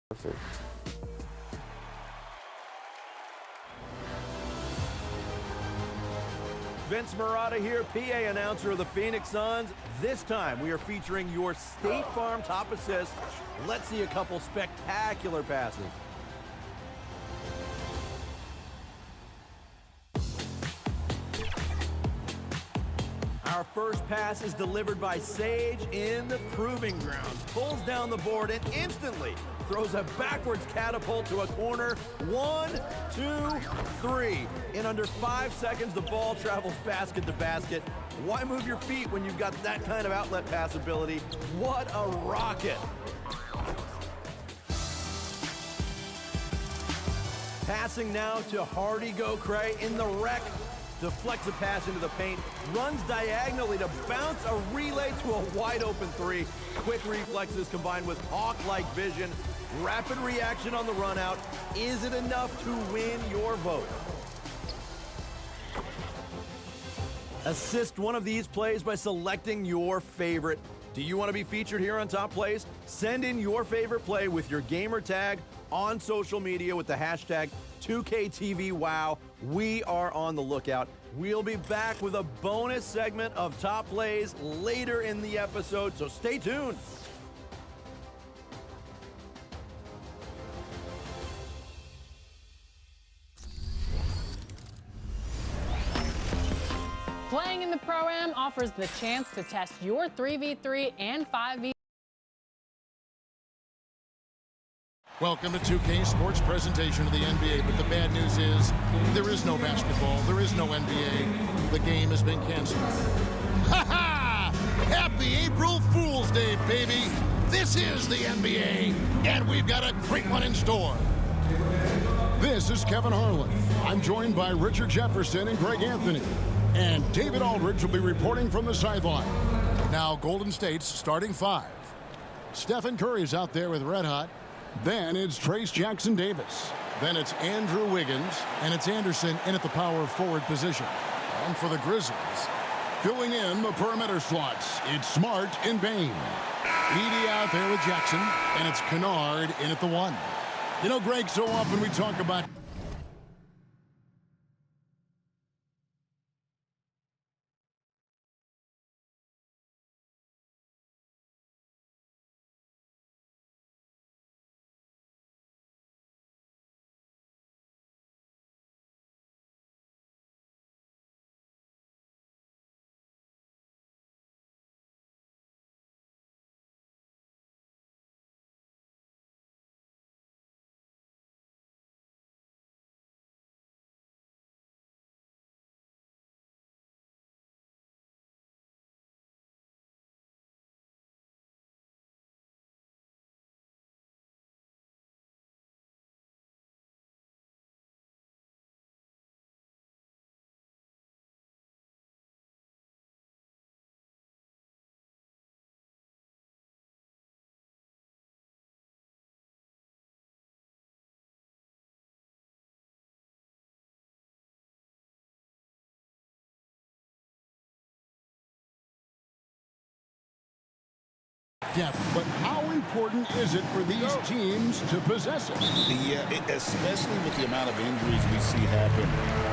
Perfect. Vince Marotta here, PA announcer of the Phoenix Suns. This time we are featuring your State Farm top assists. Let's see a couple spectacular passes. Our first pass is delivered by Sage in the proving grounds. Pulls down the board and instantly throws a backwards catapult to a corner. 1, 2, 3. In under 5 seconds, the ball travels basket to basket. Why move your feet when you've got that kind of outlet pass ability? What a rocket. Passing now to Hardy Gocray in the wreck. Deflects a pass into the paint, runs diagonally to bounce a relay to a wide-open three. Quick reflexes combined with hawk-like vision. Rapid reaction on the run-out. Is it enough to win your vote? Assist one of these plays by selecting your favorite. Do you want to be featured here on Top Plays? Send in your favorite play with your gamer tag on social media with the hashtag 2KTVWow. We are on the lookout. We'll be back with a bonus segment of Top Plays later in the episode, so stay tuned. Playing in the Pro-Am offers the chance to test your 3v3 and 5v. Welcome to 2K Sports presentation of the NBA, but the bad news is there is no basketball, there is no NBA. The game has been canceled. Ha ha! Happy April Fool's Day, baby! This is the NBA, and we've got a great one in store. This is Kevin Harlan. I'm joined by Richard Jefferson and Greg Anthony. And David Aldridge will be reporting from the sideline. Now Golden State's starting five. Stephen Curry's out there with Red Hot. Then it's Trace Jackson Davis. Then it's Andrew Wiggins. And it's Anderson in at the power forward position. And for the Grizzlies, filling in the perimeter slots, it's Smart and Bane. Edey out there with Jackson. And it's Kennard in at the one. You know, Greg, so often we talk about depth, but how important is it for these teams to possess it? Yeah, especially with the amount of injuries we see happen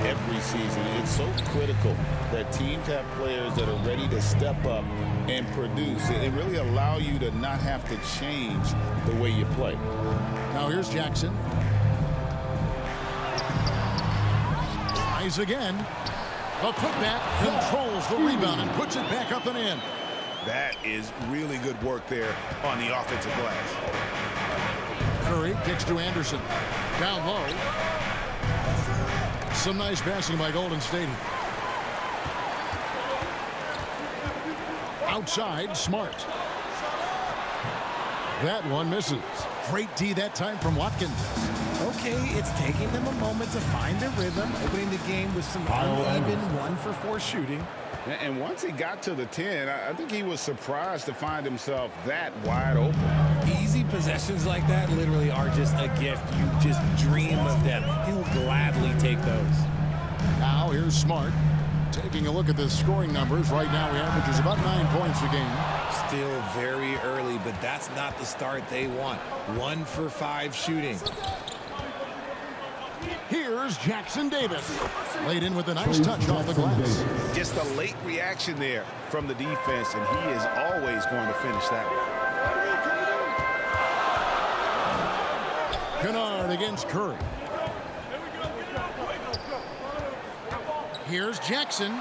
every season. It's so critical that teams have players that are ready to step up and produce. It really allows you to not have to change the way you play. Now here's Jackson. Tries again. The putback controls the rebound and puts it back up and in. That is really good work there on the offensive glass. Curry kicks to Anderson. Down low. Some nice passing by Golden State. Outside, Smart. That one misses. Great D that time from Watkins. Okay, it's taking them a moment to find their rhythm, opening the game with some uneven 1-for-4 shooting. And once he got to the 10, I think he was surprised to find himself that wide open. Easy possessions like that literally are just a gift. You just dream of them. He'll gladly take those. Now here's Smart. Taking a look at the scoring numbers, right now he averages about 9 points a game. Still very early, but that's not the start they want. 1 for 5 shooting. Here's Jackson Davis. Laid in with a nice touch off the glass. Just a late reaction there from the defense, and he is always going to finish that one. Kennard against Curry. Here's Jackson.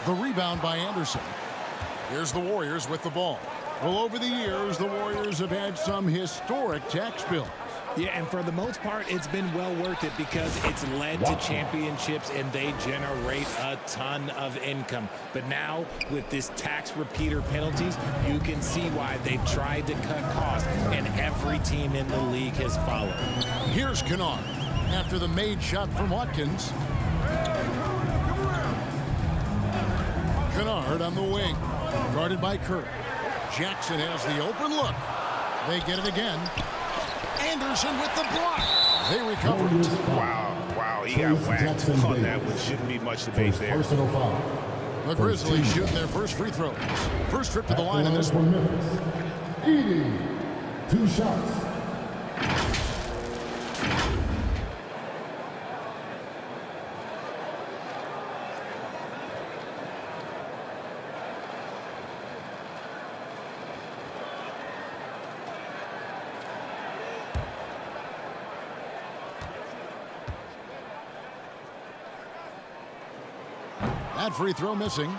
The rebound by Anderson. Here's the Warriors with the ball. Well, over the years, the Warriors have had some historic tax bills. Yeah, and for the most part, it's been well worth it because it's led to championships and they generate a ton of income. But now, with this tax repeater penalties, you can see why they've tried to cut costs, and every team in the league has followed. Here's Kennard after the made shot from Watkins. Kennard on the wing, guarded by Curry. Jackson has the open look. They get it again. Anderson with the block. They recover it. Wow, he got whacked on that one. Shouldn't be much debate there. The Grizzlies shooting their first free throws. First trip to the line in this one. Edey, 2 shots. That free throw missing.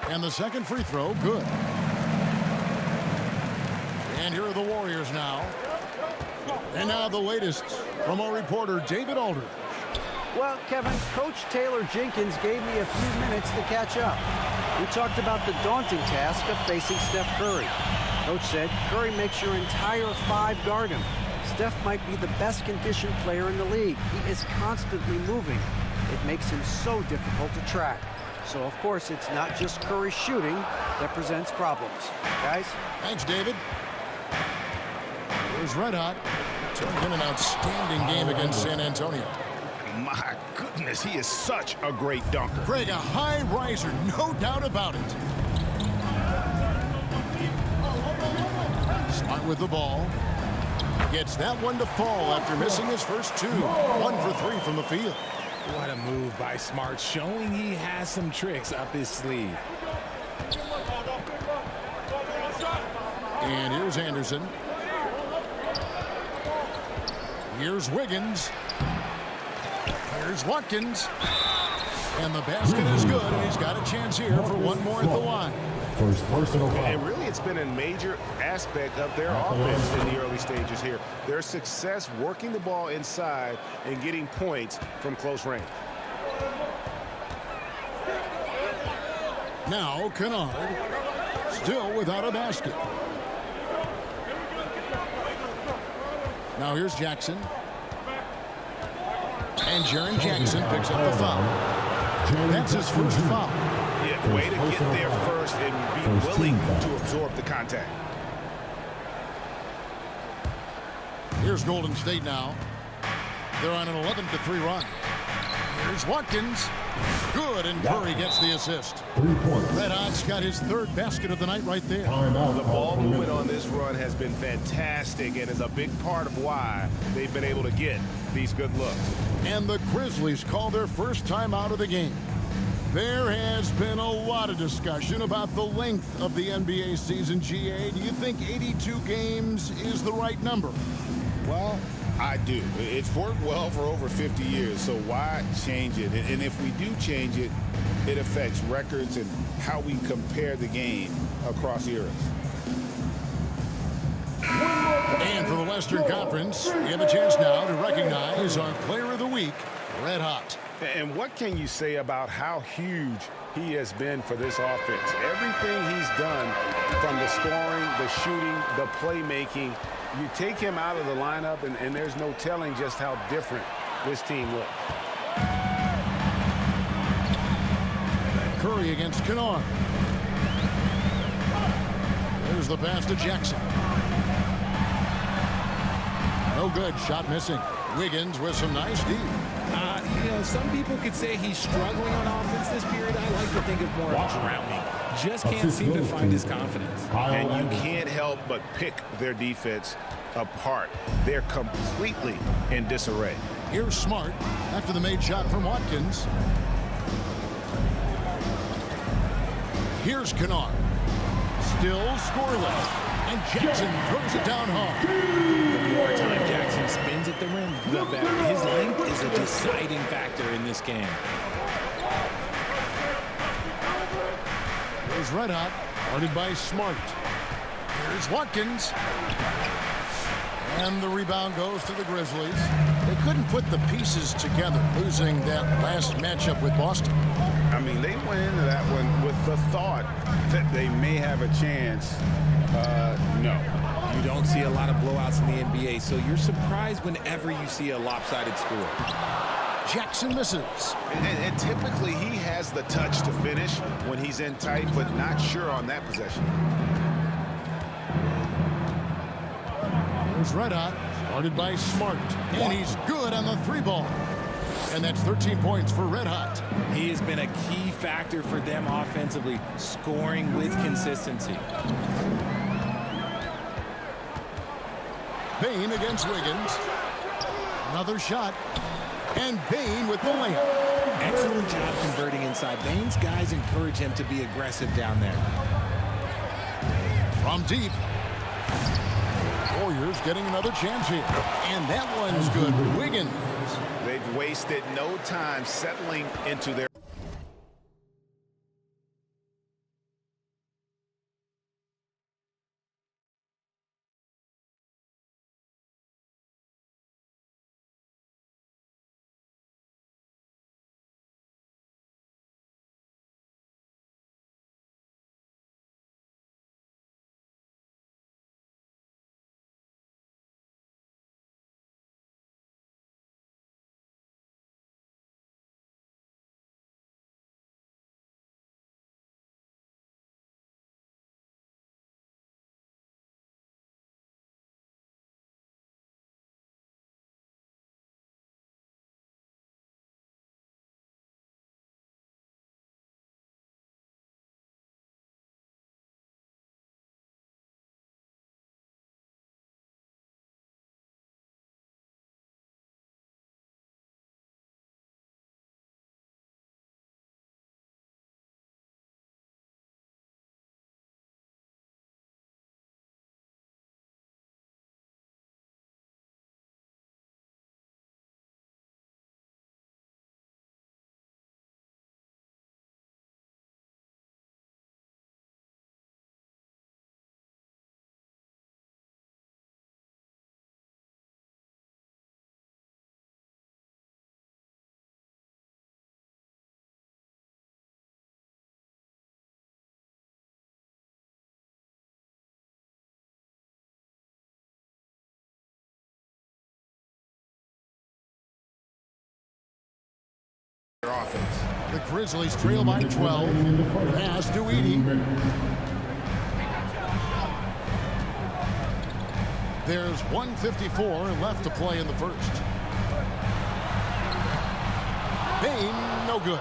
And the second free throw, good. And here are the Warriors now. And now the latest from our reporter, David Aldridge. Well, Kevin, Coach Taylor Jenkins gave me a few minutes to catch up. We talked about the daunting task of facing Steph Curry. Coach said Curry makes your entire 5 guard him. Steph might be the best conditioned player in the league. He is constantly moving. It makes him so difficult to track. So, of course, it's not just Curry shooting that presents problems. Guys? Thanks, David. Here's Red Hot. Turned in an outstanding game against San Antonio. My goodness, he is such a great dunker. Greg, a high riser, no doubt about it. Smart with the ball. Gets that one to fall after missing his first 2. 1 for 3 from the field. What a move by Smart, showing he has some tricks up his sleeve. And here's Anderson. Here's Wiggins. Here's Watkins. And the basket is good, and he's got a chance here for one more at the line. First personal foul. And really, it's been a major aspect of their offense in the early stages here. Their success working the ball inside and getting points from close range. Now Kennard, still without a basket. Now here's Jackson. And Jaren Jackson picks up the foul. That's his first foul. Yeah, way to get there first and be willing to absorb the contact. Here's Golden State now. They're on an 11-3 run. Here's Watkins. Good, and Curry gets the assist. 3 points. Red Hot's got his 3rd basket of the night right there. The ball movement on this run has been fantastic and is a big part of why they've been able to get these good looks. And the Grizzlies call their first time out of the game. There has been a lot of discussion about the length of the NBA season, GA. Do you think 82 games is the right number? Well, I do. It's worked well for over 50 years, so why change it? And if we do change it, it affects records and how we compare the game across eras. And for the Western Conference, we have a chance now to recognize our Player of the Week. red hot. And what can you say about how huge he has been for this offense? Everything he's done, from the scoring, the shooting, the playmaking, you take him out of the lineup, and there's no telling just how different this team looks. Curry against Kennard. There's the pass to Jackson. No good. Shot missing. Wiggins with some nice D. You know, some people could say he's struggling on offense this period. I like to think of more of drowning. Just can't seem to find his confidence. And you can't help but pick their defense apart. They're completely in disarray. Here's Smart after the made shot from Watkins. Here's Kennard. Still scoreless. And Jackson throws it down hard. The more time Jackson spins at the rim, the better. His length is a deciding factor in this game. Here's red hot, guarded by Smart. Here's Watkins. And the rebound goes to the Grizzlies. They couldn't put the pieces together, losing that last matchup with Boston. I mean, they went into that one with the thought that they may have a chance. No. You don't see a lot of blowouts in the NBA, so you're surprised whenever you see a lopsided score. Jackson misses. And typically he has the touch to finish when he's in tight, but not sure on that possession. There's red hot, guarded by Smart. And he's good on the three ball. And that's 13 points for red hot. He has been a key factor for them offensively, scoring with consistency. Payne against Wiggins. Another shot. And Payne with the layup. Excellent job converting inside. Bane's guys encourage him to be aggressive down there. From deep. Warriors getting another chance here. And that one's good. Wiggins. They've wasted no time settling into their offense. The Grizzlies trail by 12. Pass to Edey. There's 1:54 left to play in the first. Payne, no good.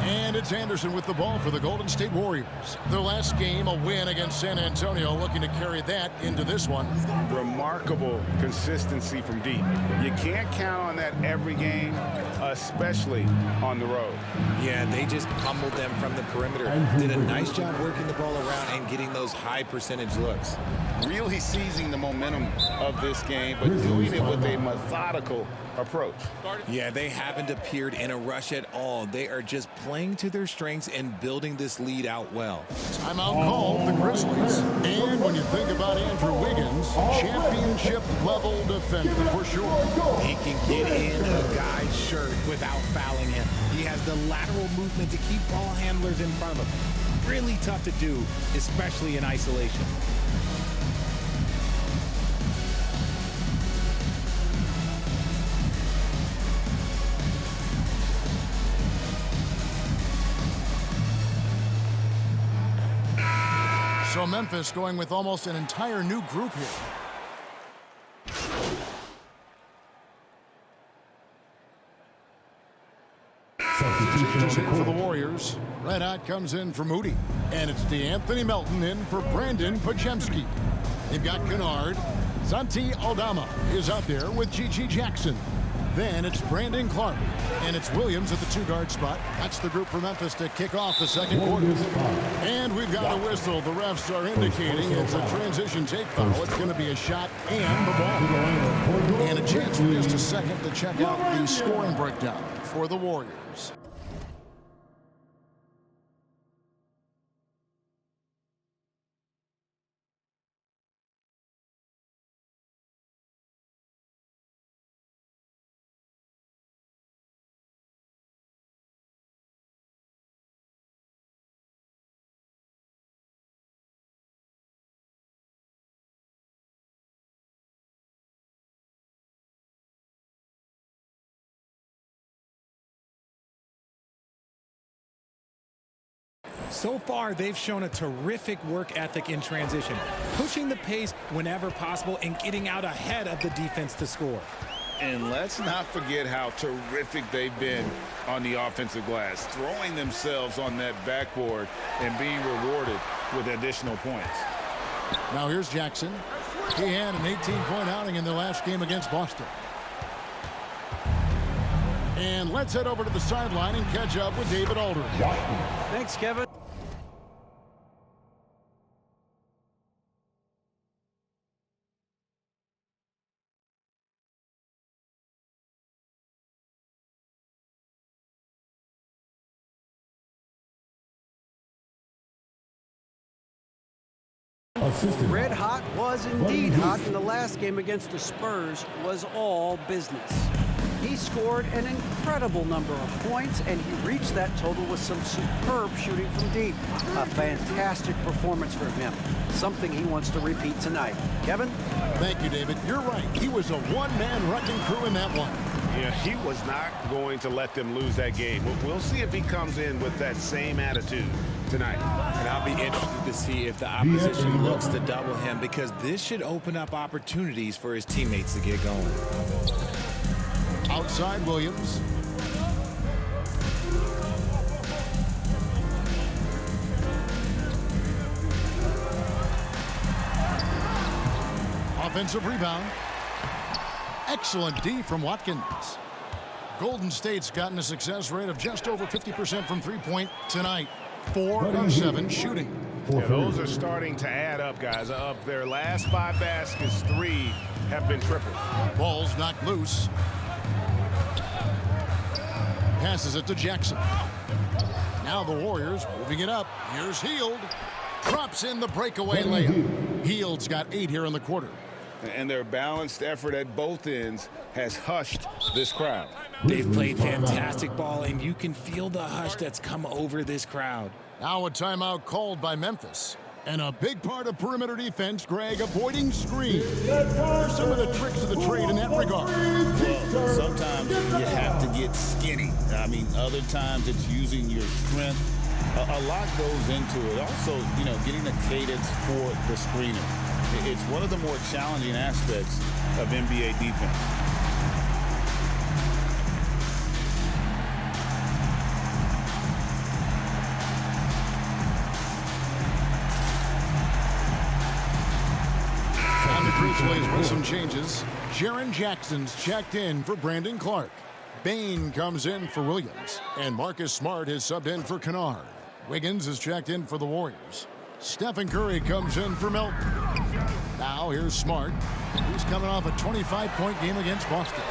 And it's Anderson with the ball for the Golden State Warriors. Their last game, a win against San Antonio, looking to carry that into this one. Remarkable consistency from deep. You can't count on that every game, especially on the road. Yeah, they just pummeled them from the perimeter. Did a nice job working the ball around and getting those high percentage looks. Really seizing the momentum of this game, but doing it with a methodical approach. Yeah, they haven't appeared in a rush at all. They are just playing to their strengths and building this lead out well. Timeout called the Grizzlies. And when you think about Andrew Wiggins, championship-level defender for sure. He can get in a guy's shirt without fouling him. He has the lateral movement to keep ball handlers in front of him. Really tough to do, especially in isolation. So Memphis going with almost an entire new group here. Changes in for the Warriors. Red Hot comes in for Moody. And it's DeAnthony Melton in for Brandon Podziemski. They've got Kennard. Santi Aldama is out there with Gigi Jackson. Then it's Brandon Clark. And it's Williams at the two-guard spot. That's the group for Memphis to kick off the second quarter. And we've got a whistle. The refs are indicating it's a transition take foul. It's going to be a shot and the ball. And a chance for just a second to check out the scoring breakdown for the Warriors. So far, they've shown a terrific work ethic in transition, pushing the pace whenever possible and getting out ahead of the defense to score. And let's not forget how terrific they've been on the offensive glass, throwing themselves on that backboard and being rewarded with additional points. Now here's Jackson. He had an 18-point outing in the last game against Boston. And let's head over to the sideline and catch up with David Aldridge. Thanks, Kevin. Red hot was indeed hot, and the last game against the Spurs was all business. He scored an incredible number of points, and he reached that total with some superb shooting from deep. A fantastic performance for him, something he wants to repeat tonight. Kevin? Thank you, David. You're right. He was a one-man wrecking crew in that one. Yeah, he was not going to let them lose that game. We'll see if he comes in with that same attitude tonight. And I'll be interested to see if the opposition looks to double him, because this should open up opportunities for his teammates to get going. Outside Williams. Offensive rebound. Excellent D from Watkins. Golden State's gotten a success rate of just over 50% from three-point tonight. 4 of 7 shooting. Yeah, those are starting to add up, guys. Of their last 5 baskets, 3 have been triples. Ball's knocked loose. Passes it to Jackson. Now the Warriors moving it up. Here's Hield. Drops in the breakaway layup. Hield's got 8 here in the quarter. And their balanced effort at both ends has hushed this crowd. They've played fantastic ball, and you can feel the hush that's come over this crowd. Now a timeout called by Memphis. And a big part of perimeter defense, Greg, avoiding screens. What are some of the tricks of the trade in that regard? Well, sometimes you have to get skinny. I mean, other times it's using your strength. A lot goes into it. Also, you know, getting the cadence for the screener. It's one of the more challenging aspects of NBA defense. Grizzlies with some changes. Jaren Jackson's checked in for Brandon Clark. Bane comes in for Williams. And Marcus Smart is subbed in for Kennard. Wiggins is checked in for the Warriors. Stephen Curry comes in for Melton. Now here's Smart. He's coming off a 25-point game against Boston.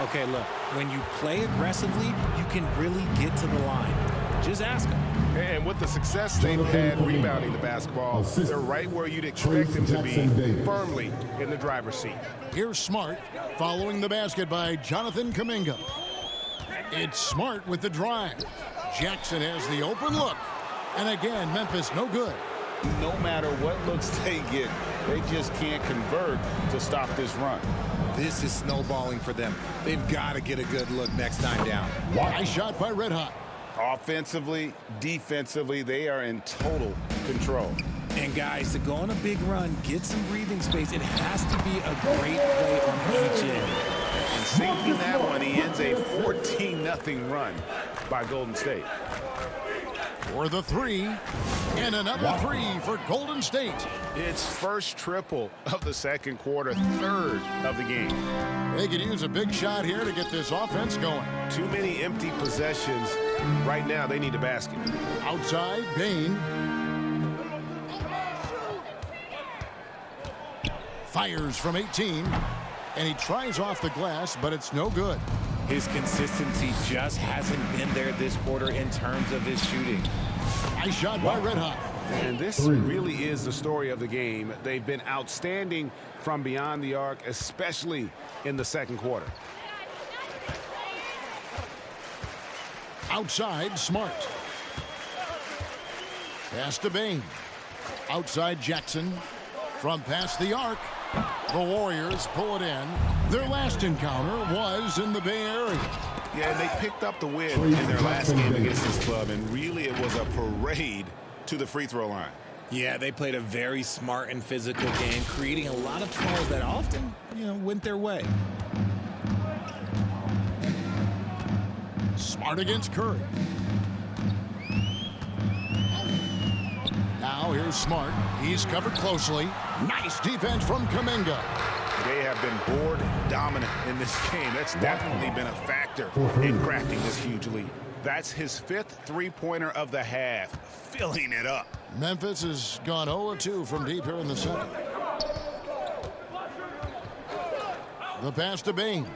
Okay, look, when you play aggressively, you can really get to the line. Just ask them. And with the success they've had rebounding the basketball, they're right where you'd expect them to be, firmly in the driver's seat. Here's Smart following the basket by Jonathan Kuminga. It's Smart with the drive. Jackson has the open look. And again, Memphis no good. No matter what looks they get, they just can't convert to stop this run. This is snowballing for them. They've got to get a good look next time down. Nice shot by Red Hot. Offensively, defensively, they are in total control. And guys, to go on a big run, get some breathing space, it has to be a great play on each end. And sinking that one, he ends a 14-0 run by Golden State. For the three, and another three for Golden State. It's first triple of the second quarter, third of the game. They could use a big shot here to get this offense going. Too many empty possessions. Right now, they need a basket. Outside, Bain. Fires from 18, and he tries off the glass, but it's no good. His consistency just hasn't been there this quarter in terms of his shooting. Nice shot by Red Hot. And this really is the story of the game. They've been outstanding from beyond the arc, especially in the second quarter. Outside, Smart. Pass to Bain. Outside, Jackson. From past the arc, the Warriors pull it in. Their last encounter was in the Bay Area. Yeah, and they picked up the win in their last game against this club, and really it was a parade to the free throw line. Yeah, they played a very smart and physical game, creating a lot of calls that often, went their way. Smart against Curry. Now here's Smart. He's covered closely. Nice defense from Kuminga. They have been board dominant in this game. That's definitely been a factor in crafting this huge lead. That's his fifth three-pointer of the half, filling it up. Memphis has gone 0-2 from deep here in the second. The pass to Bain.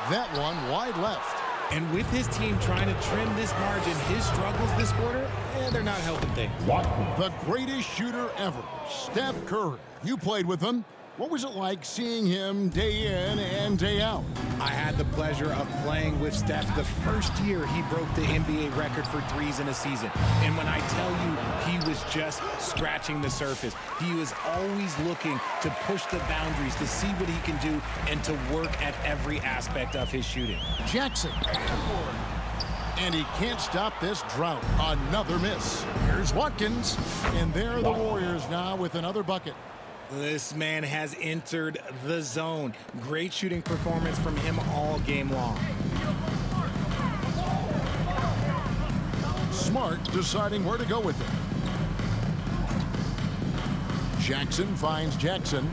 That one wide left. And with his team trying to trim this margin, his struggles this quarter, they're not helping things. The greatest shooter ever, Steph Curry. You played with him. What was it like seeing him day in and day out? I had the pleasure of playing with Steph the first year he broke the NBA record for threes in a season. And when I tell you he was just scratching the surface, he was always looking to push the boundaries, to see what he can do, and to work at every aspect of his shooting. Jackson. And he can't stop this drought. Another miss. Here's Watkins. And there are the Warriors now with another bucket. This man has entered the zone. Great shooting performance from him all game long. Smart deciding where to go with it. Jackson finds Jackson.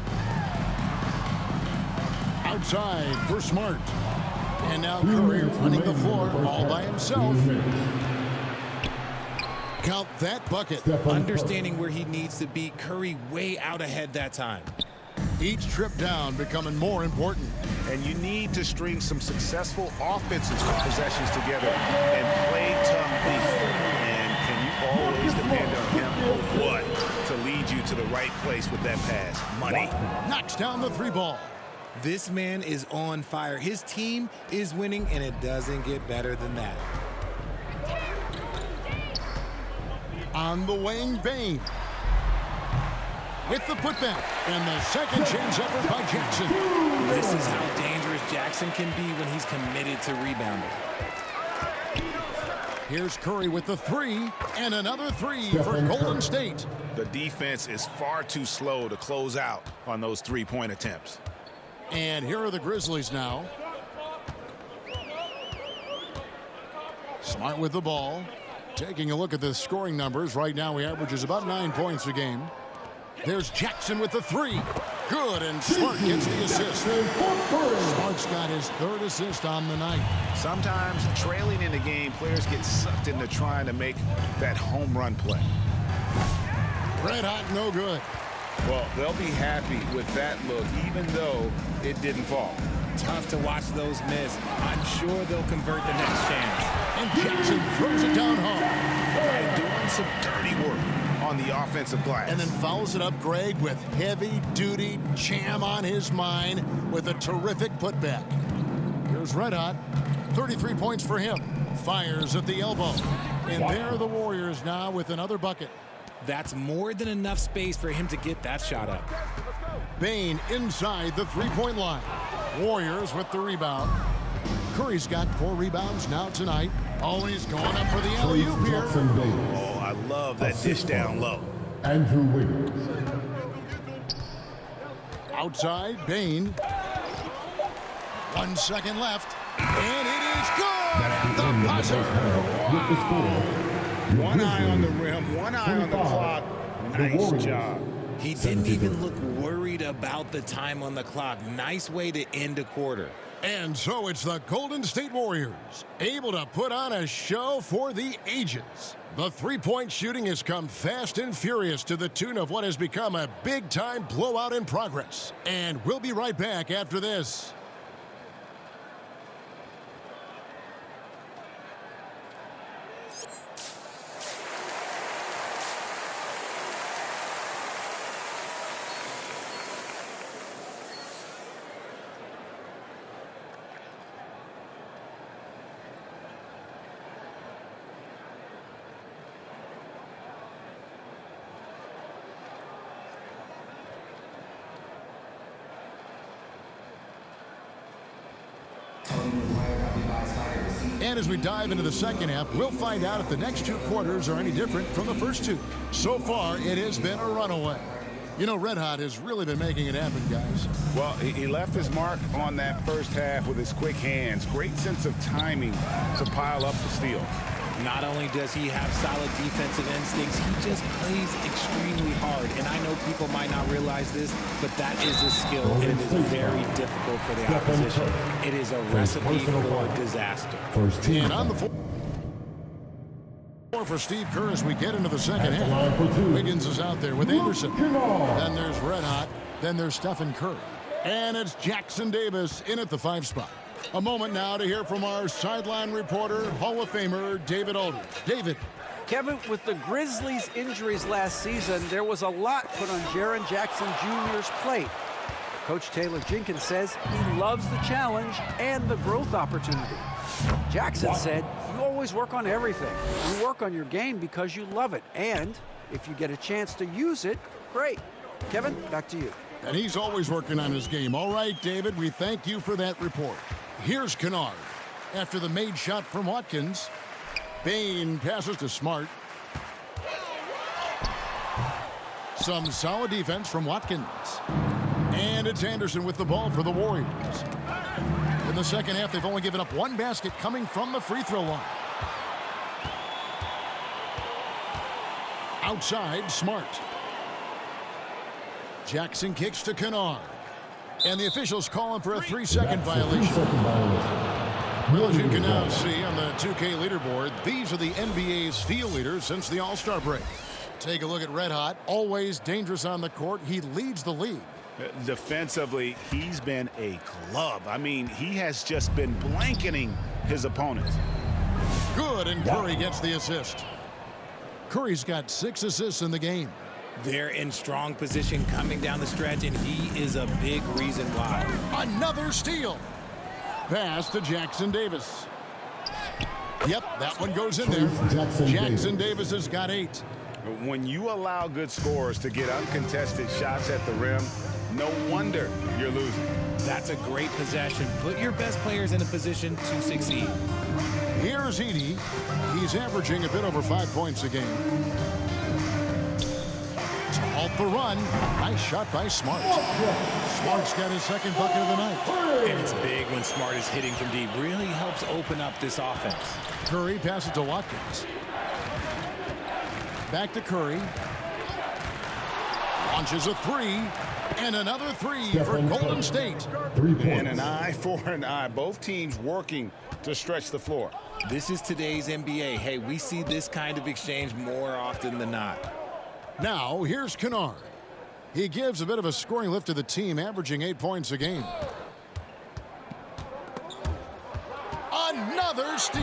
Outside for Smart. And now Curry running the floor all by himself. Count that bucket. Understanding where he needs to be, Curry way out ahead that time. Each trip down becoming more important. And you need to string some successful offensive possessions together and play tough defense. And can you always depend on him or what to lead you to the right place with that pass? Money. Knocks down the three ball. This man is on fire. His team is winning, and it doesn't get better than that. On the wing, Bain. With the putback. And the second chance effort by Jackson. This is how dangerous Jackson can be when he's committed to rebounding. Here's Curry with the three. And another three for Golden State. The defense is far too slow to close out on those three-point attempts. And here are the Grizzlies now. Smart with the ball. Taking a look at the scoring numbers. Right now he averages about 9 points a game. There's Jackson with the three. Good, and Smart gets the assist. Smart's got his third assist on the night. Sometimes trailing in the game, players get sucked into trying to make that home run play. Red hot, no good. Well, they'll be happy with that look, even though it didn't fall. Tough to watch those miss. I'm sure they'll convert the next chance. And Jackson throws it down home. And doing some dirty work on the offensive glass. And then follows it up, Greg, with heavy-duty jam on his mind with a terrific putback. Here's Red Hot. 33 points for him. Fires at the elbow. And there are the Warriors now with another bucket. That's more than enough space for him to get that shot up. Bane inside the three-point line. Warriors with the rebound. Curry's got 4 rebounds now tonight. Always going up for the alley-oop here. Oh, I love that dish down low. Andrew Wiggins. Outside, Bane. 1 second left. And it is good at the buzzer. With the score. One eye on the rim, one eye on the clock. Nice job. He didn't even look worried about the time on the clock. Nice way to end a quarter. And so it's the Golden State Warriors, able to put on a show for the ages. The three-point shooting has come fast and furious to the tune of what has become a big-time blowout in progress. And we'll be right back after this. And as we dive into the second half, we'll find out if the next 2 quarters are any different from the first 2. So far, it has been a runaway. You know, Red Hot has really been making it happen, guys. Well, he left his mark on that first half with his quick hands. Great sense of timing to pile up the steals. Not only does he have solid defensive instincts, he just plays extremely hard. And I know people might not realize this, but that is a skill, and it is very difficult for the opposition. It is a recipe for disaster. And on the floor for Steve Kerr as we get into the second half. Wiggins is out there with Anderson. Then there's Red Hot. Then there's Stephen Curry. And it's Jackson Davis in at the 5 spot. A moment now to hear from our sideline reporter, Hall of Famer David Aldridge. David. Kevin, with the Grizzlies' injuries last season, there was a lot put on Jaren Jackson Jr.'s plate. Coach Taylor Jenkins says he loves the challenge and the growth opportunity. Jackson said, you always work on everything. You work on your game because you love it. And if you get a chance to use it, great. Kevin, back to you. And he's always working on his game. All right, David, we thank you for that report. Here's Kennard. After the made shot from Watkins, Bane passes to Smart. Some solid defense from Watkins. And it's Anderson with the ball for the Warriors. In the second half, they've only given up 1 basket coming from the free throw line. Outside, Smart. Jackson kicks to Kennard. And the officials calling for a 3-second violation. Well, as you can now see on the 2K leaderboard, these are the NBA steal leaders since the All-Star break. Take a look at Red Hot. Always dangerous on the court. He leads the league. Defensively, he's been a club. I mean, he has just been blanketing his opponents. Good, and Curry gets the assist. Curry's got 6 assists in the game. They're in strong position coming down the stretch, and he is a big reason why. Another steal. Pass to Jackson Davis. Yep, that one goes in there. Jackson Davis has got 8. When you allow good scorers to get uncontested shots at the rim, no wonder you're losing. That's a great possession. Put your best players in a position to succeed. Here's Edey. He's averaging a bit over 5 points a game. To halt the run. Nice shot by Smart. Smart's got his 2nd bucket of the night. And it's big when Smart is hitting from deep. Really helps open up this offense. Curry passes to Watkins. Back to Curry. Launches a 3. And another 3 for Golden State. 3 points. And an eye for an eye. Both teams working to stretch the floor. This is today's NBA. Hey, we see this kind of exchange more often than not. Now, here's Kennard. He gives a bit of a scoring lift to the team, averaging 8 points a game. Another steal.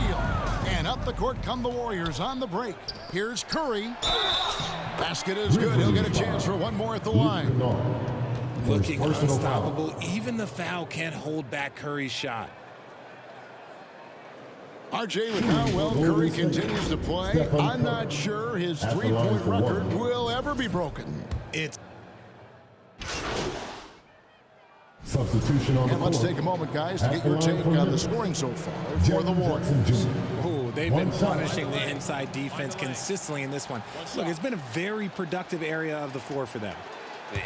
And up the court come the Warriors on the break. Here's Curry. Basket is good. He'll get a chance for one more at the line. Looking unstoppable. Even the foul can't hold back Curry's shot. RJ, with how well Curry continues to play, I'm not sure his three-point record will ever be broken. It's Substitution on the And let's court. take a moment, guys, to get your take on the scoring so far for the Warriors. Ooh, they've been punishing the inside defense consistently in this one. Look, it's been a very productive area of the floor for them.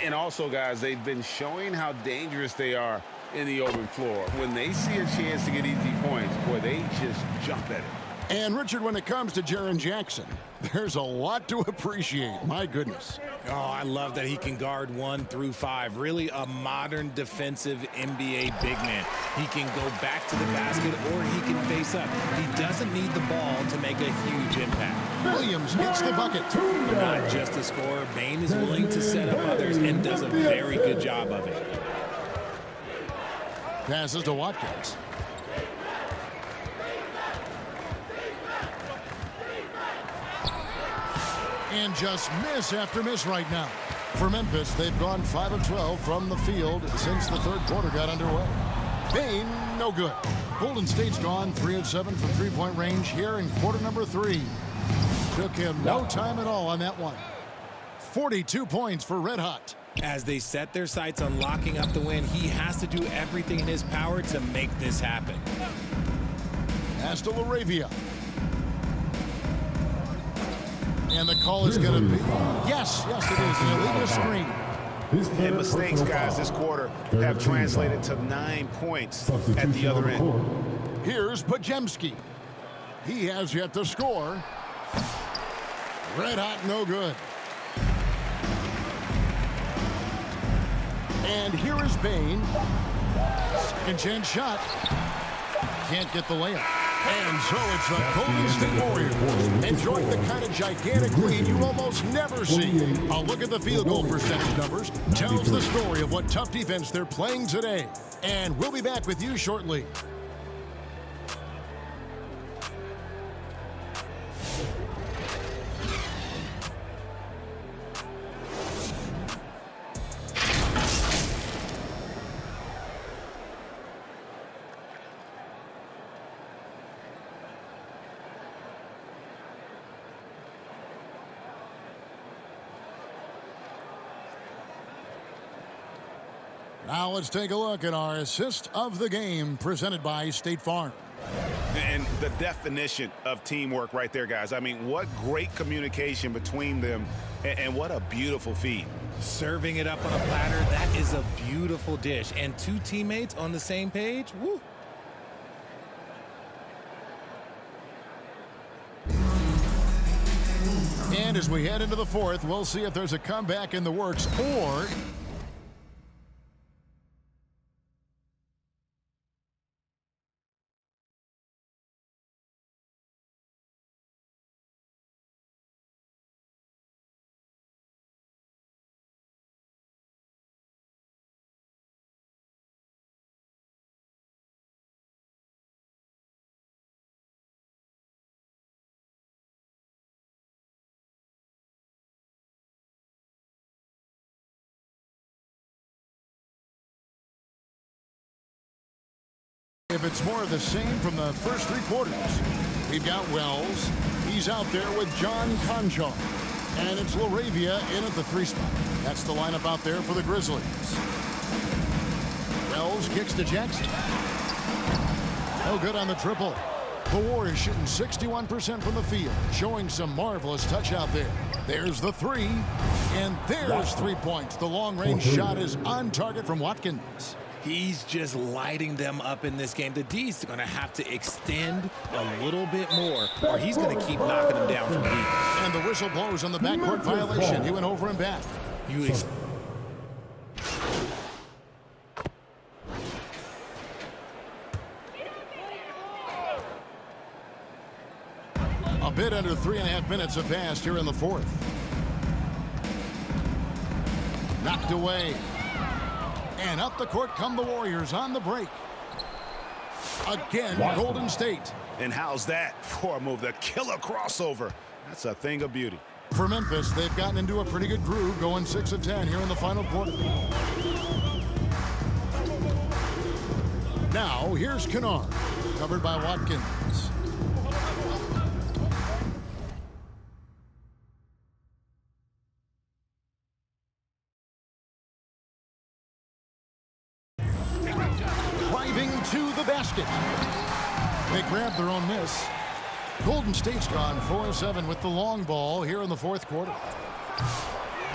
And also, guys, they've been showing how dangerous they are in the open floor. When they see a chance to get easy points, boy, they just jump at it. And, Richard, when it comes to Jaren Jackson, there's a lot to appreciate. My goodness. Oh, I love that he can guard 1 through 5. Really a modern defensive NBA big man. He can go back to the basket or he can face up. He doesn't need the ball to make a huge impact. Williams gets the bucket. Not just a scorer, Bane is willing to set up others and does a very good job of it. Passes to Watkins. And just miss after miss right now. For Memphis, they've gone 5 of 12 from the field since the third quarter got underway. Bane, no good. Golden State's gone 3 of 7 from three-point range here in quarter number 3. Took him no time at all on that one. 42 points for Red Hot. As they set their sights on locking up the win, he has to do everything in his power to make this happen. Pass to LaRavia. And the call is going to be, yes, it is, an illegal screen. And mistakes, guys, this quarter have translated to 9 points at the other end. Here's Podziemski. He has yet to score. Red Hot, no good. And here is Bane. Second chance shot. Can't get the layup. And so it's the Golden State Warriors enjoying the kind of gigantic lead you almost never see. A look at the field goal percentage numbers tells the story of what tough defense they're playing today. And we'll be back with you shortly. Now let's take a look at our assist of the game presented by State Farm. And the definition of teamwork right there, guys. I mean, what great communication between them and what a beautiful feed. Serving it up on a platter, that is a beautiful dish. And 2 teammates on the same page, woo. And as we head into the fourth, we'll see if there's a comeback in the works or... if it's more of the same from the first 3 quarters. We've got Wells. He's out there with John Konchar. And it's LaRavia in at the 3 spot. That's the lineup out there for the Grizzlies. Wells kicks to Jackson. No good on the triple. The Warriors shooting 61% from the field, showing some marvelous touch out there. There's the 3, and there's 3 points. The long-range shot is on target from Watkins. He's just lighting them up in this game. The D's going to have to extend a little bit more, or he's going to keep knocking them down from deep. And the whistle blows on the backcourt violation. He went over and back. A bit under 3.5 minutes have passed here in the fourth. Knocked away. And up the court come the Warriors on the break. Again, Golden State. And how's that for a move? The killer crossover. That's a thing of beauty. For Memphis, they've gotten into a pretty good groove, going 6 of 10 here in the final quarter. Now, here's Kennard, covered by Watkins. Driving to the basket. They grab their own miss. Golden State's gone 4-7 with the long ball here in the fourth quarter.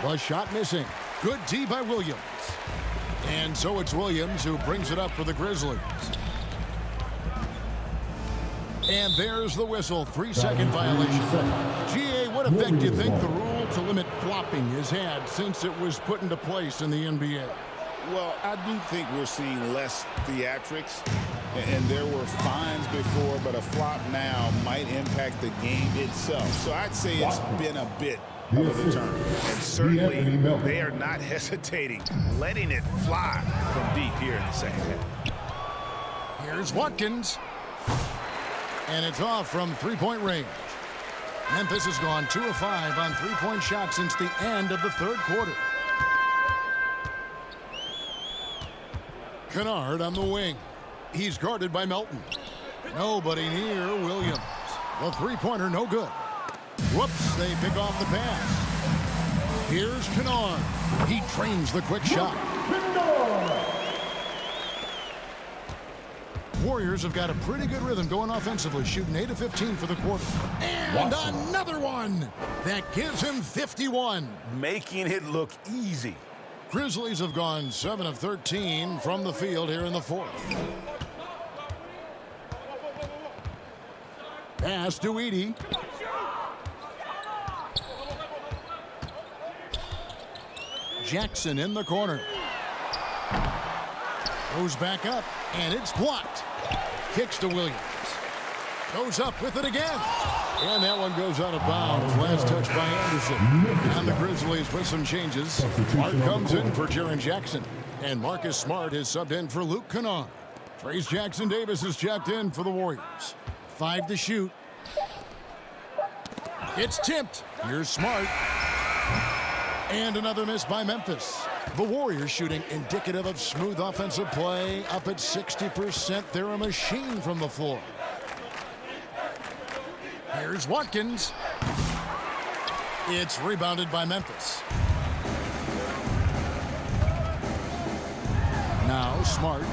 The shot missing. Good D by Williams. And so it's Williams who brings it up for the Grizzlies. And there's the whistle. 3-second violation. GA, what effect do you think the rule to limit flopping has had since it was put into place in the NBA? Well, I do think we're seeing less theatrics, and there were fines before, but a flop now might impact the game itself. So I'd say it's been a bit of a deterrent. And certainly they are not hesitating, letting it fly from deep here in the second half. Here's Watkins. And it's off from three-point range. Memphis has gone 2 of 5 on three-point shots since the end of the third quarter. Kennard on the wing. He's guarded by Melton. Nobody near Williams. The three-pointer no good. Whoops, they pick off the pass. Here's Kennard. He trains the quick shot. Warriors have got a pretty good rhythm going offensively, shooting 8 of 15 for the quarter. And another one that gives him 51. Making it look easy. Grizzlies have gone 7 of 13 from the field here in the fourth. Pass to Edey. Jackson in the corner. Goes back up, and it's blocked. Kicks to Williams. Goes up with it again. And that one goes out of bounds. Last touch by Anderson. And the Grizzlies with some changes. Mark comes in for Jaren Jackson. And Marcus Smart is subbed in for Luke Kennard. Trace Jackson-Davis is checked in for the Warriors. 5 to shoot. It's tipped. Here's Smart. And another miss by Memphis. The Warriors shooting indicative of smooth offensive play. Up at 60%. They're a machine from the floor. Here's Watkins. It's rebounded by Memphis. Now Smart.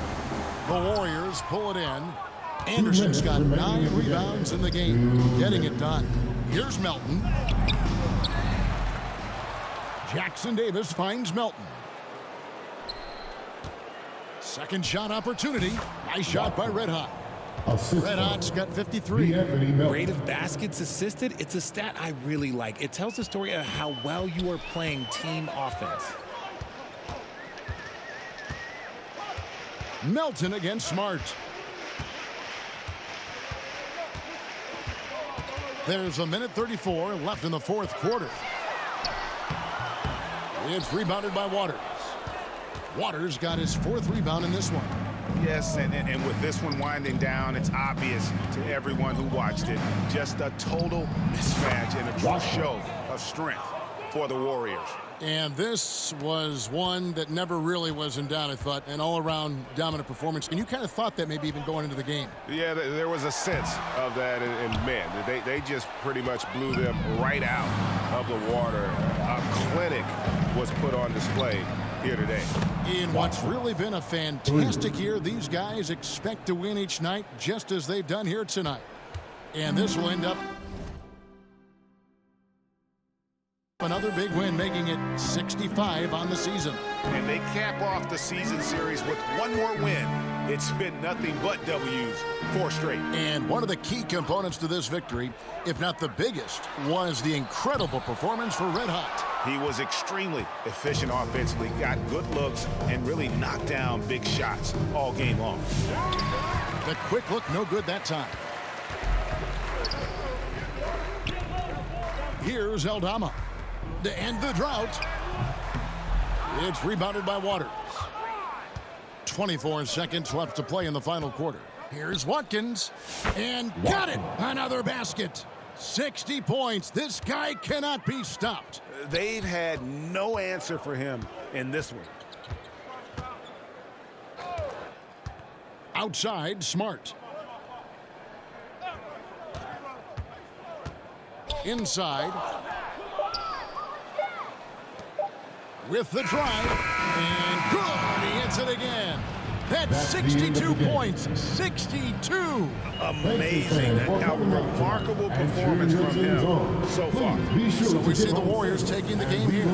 The Warriors pull it in. Anderson's got 9 rebounds in the game. Getting it done. Here's Melton. Jackson-Davis finds Melton. Second shot opportunity. Nice shot by Red Hot. Red Hot's got 53. Rate of baskets assisted, it's a stat I really like. It tells the story of how well you are playing team offense. Melton against Smart. There's a minute 34 left in the fourth quarter. It's rebounded by Waters. Waters got his 4th rebound in this one. Yes, and with this one winding down, it's obvious to everyone who watched it. Just a total mismatch and a true show of strength for the Warriors. And this was one that never really was in doubt, I thought, an all-around dominant performance. And you kind of thought that maybe even going into the game. Yeah, there was a sense of that, and man, they just pretty much blew them right out of the water. A clinic was put on display here today. In what's really been a fantastic year, these guys expect to win each night just as they've done here tonight. And this will end up another big win, making it 65 on the season. And they cap off the season series with one more win. It's been nothing but W's, 4 straight. And one of the key components to this victory, if not the biggest, was the incredible performance for Red Hot. He was extremely efficient offensively, got good looks, and really knocked down big shots all game long. The quick look, no good that time. Here's Aldama to end the drought. It's rebounded by Waters. 24 seconds left to play in the final quarter. Here's Watkins. And got it! Another basket. 60 points. This guy cannot be stopped. They've had no answer for him in this one. Outside, Smart. Inside. With the drive. And good! He hits it again. That's 62 points. 62! Amazing. A remarkable performance from him so far. So we see the Warriors taking the game here.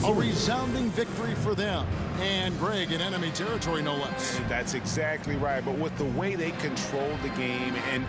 A resounding victory for them. And Greg in enemy territory, no less. That's exactly right. But with the way they controlled the game and